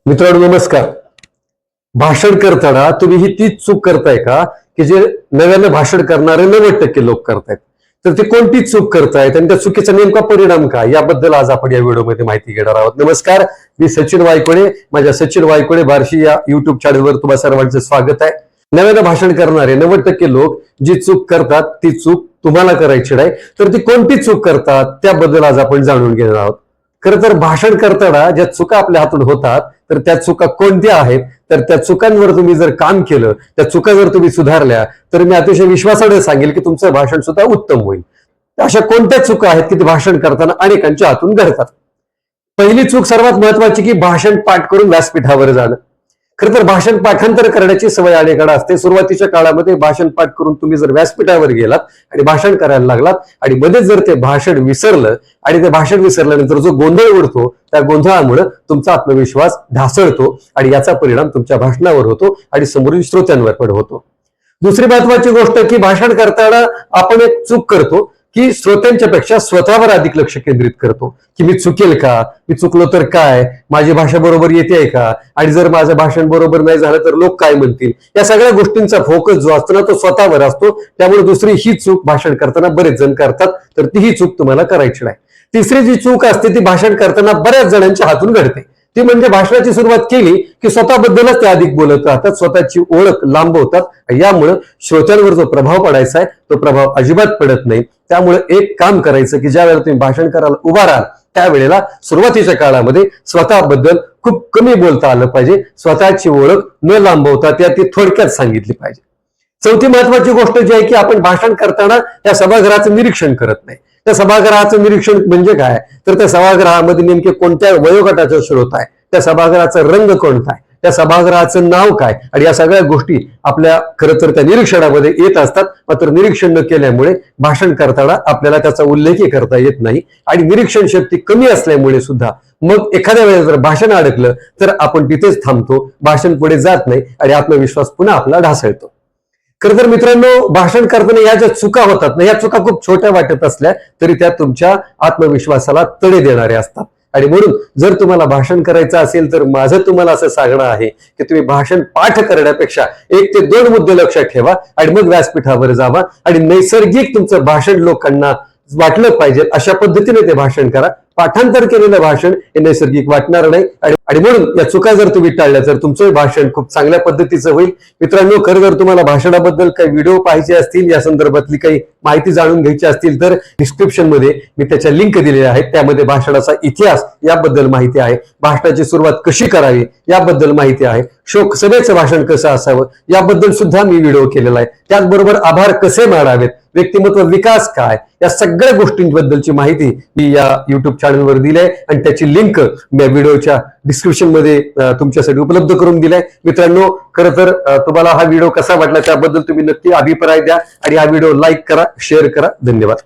मित्रांनो नमस्कार. भाषण करताना तुम्ही ही तीच चूक करताय का की जे नव्यानं भाषण करणारे 90% लोक करतायत? तर ते कोणती चूक करतायत आणि त्या चुकीचा नेमका परिणाम काय याबद्दल आज आपण या व्हिडिओमध्ये माहिती घेणार आहोत. नमस्कार, मी सचिन वायकोडे. माझ्या सचिन वायकोडे बार्शी या युट्यूब चॅनलवर तुम्हा सर्वांचं स्वागत आहे. नव्यानं भाषण करणारे 90% लोक जी चूक करतात ती चूक तुम्हाला करायची नाही. तर ती कोणती चूक करतात त्याबद्दल आज आपण जाणून घेणार आहोत. खरं तर भाषण करताना ज्या चुका आपल्या हातून होतात तर त्या चुका कोणत्या आहेत, तर त्या चुकांवर तुम्ही जर काम केलं, त्या चुका जर तुम्ही सुधारल्या तर मी अतिशय विश्वासाने सांगेल की तुमचं भाषण सुद्धा उत्तम होईल. अशा कोणत्या चुका आहेत की ते भाषण करताना अनेकांच्या हातून घडतात? पहिली चूक सर्वात महत्वाची की भाषण पाठ करून व्यासपीठावर जाणं. खरं तर भाषण पाठांतर करण्याची सवय अनेकांना असते. सुरुवातीच्या काळामध्ये भाषण पाठ करून तुम्ही जर व्यासपीठावर गेलात आणि भाषण करायला लागलात आणि मध्येच जर ते भाषण विसरलं आणि ते भाषण विसरल्यानंतर जो गोंधळ उडतो त्या गोंधळामुळे तुमचा आत्मविश्वास ढासळतो आणि याचा परिणाम तुमच्या भाषणावर होतो आणि समोरील श्रोत्यांवर पण होतो. दुसरी महत्वाची गोष्ट की भाषण करताना आपण एक चूक करतो की श्रोत्यांच्या पेक्षा स्वतःवर अधिक लक्ष केंद्रित करतो की मी चुकेल का, मी चुकलो तर काय, माझी भाषा बरोबर येते का, आणि जर माझं भाषण बरोबर नाही झालं तर लोक काय म्हणतील. या सगळ्या गोष्टींचा फोकस जो असतो ना तो स्वतःवर असतो. त्यामुळे दुसरी ही चूक भाषण करताना बरेच जण करतात, तर ती ही चूक तुम्हाला करायची नाही. तिसरी जी चूक असते ती भाषण करताना बऱ्याच जणांच्या हातून घडते. ती म्हणजे भाषणाची सुरुवात केली की स्वतःबद्दलच ते अधिक बोलत राहतात, स्वतःची ओळख लांबवतात. यामुळे श्रोत्यांवर जो प्रभाव पडायचा आहे तो प्रभाव अजिबात पडत नाही. त्यामुळे एक काम करायचं की ज्या वेळेला तुम्ही भाषण करायला उभा राहाल त्यावेळेला सुरुवातीच्या काळामध्ये स्वतःबद्दल खूप कमी बोलता आलं पाहिजे. स्वतःची ओळख न लांबवता ती थोडक्यात सांगितली पाहिजे. चौथी महत्वाची गोष्ट जी आहे की आपण भाषण करताना त्या सभागृहाचं निरीक्षण करत नाही. त्या सभागृहाचं निरीक्षण म्हणजे काय, तर त्या सभागृहामध्ये नेमके कोणत्या वयोगटाचा श्रोत आहे, त्या सभागृहाचा रंग कोणता आहे, त्या सभागृहाचं नाव काय, आणि या सगळ्या गोष्टी आपल्या खरं तर त्या निरीक्षणामध्ये येत असतात. मात्र निरीक्षण न केल्यामुळे भाषण करताना आपल्याला त्याचा उल्लेखही करता येत नाही आणि निरीक्षण शक्ती कमी असल्यामुळे सुद्धा मग एखाद्या वेळेस जर भाषण अडकलं तर आपण तिथेच थांबतो, भाषण पुढे जात नाही आणि आत्मविश्वास पुन्हा आपला ढासळतो. खरं तर मित्रांनो, भाषण करताना या ज्या चुका होतात ना, या चुका खूप छोट्या वाटत असल्या तरी त्या तुमच्या आत्मविश्वासाला तडे देणाऱ्या असतात. आणि म्हणून जर तुम्हाला भाषण करायचं असेल तर माझं तुम्हाला असं सांगणं आहे की तुम्ही भाषण पाठ करण्यापेक्षा 1 ते 2 मुद्दे लक्षात ठेवा आणि मग व्यासपीठावर जावा आणि नैसर्गिक तुमचं भाषण लोकांना वाटलं पाहिजे अशा पद्धतीने ते भाषण करा. पाठांतर केलेलं भाषण हे नैसर्गिक वाटणार नाही आणि म्हणून या चुका जर तुम्ही टाळल्या तर तुमचं भाषण खूप चांगल्या पद्धतीचं होईल. मित्रांनो, खरं जर तुम्हाला भाषणाबद्दल काही व्हिडिओ पाहिजे असतील, या संदर्भातली काही माहिती जाणून घ्यायची असतील तर डिस्क्रिप्शन मध्ये मी त्याच्या लिंक दिलेल्या आहेत. त्यामध्ये भाषणाचा इतिहास याबद्दल माहिती आहे, भाषणाची सुरुवात कशी करावी याबद्दल माहिती आहे, शोकसभेचं भाषण कसं असावं याबद्दल सुद्धा मी व्हिडिओ केलेला आहे. त्याचबरोबर आभार कसे मानावेत, व्यक्तिमत्व विकास काय, या सगळ्या गोष्टींबद्दलची माहिती मी या युट्यूब चॅनलवर दिली आहे आणि त्याची लिंक मी व्हिडिओच्या डिस्क्रिप्शन मध्ये तुमच्यासाठी उपलब्ध करून दिलाय. मित्रांनो, खरं तर तुम्हाला हा व्हिडिओ कसा वाटला त्याबद्दल तुम्ही नक्की अभिप्राय द्या आणि हा व्हिडिओ लाईक करा, शेअर करा. धन्यवाद.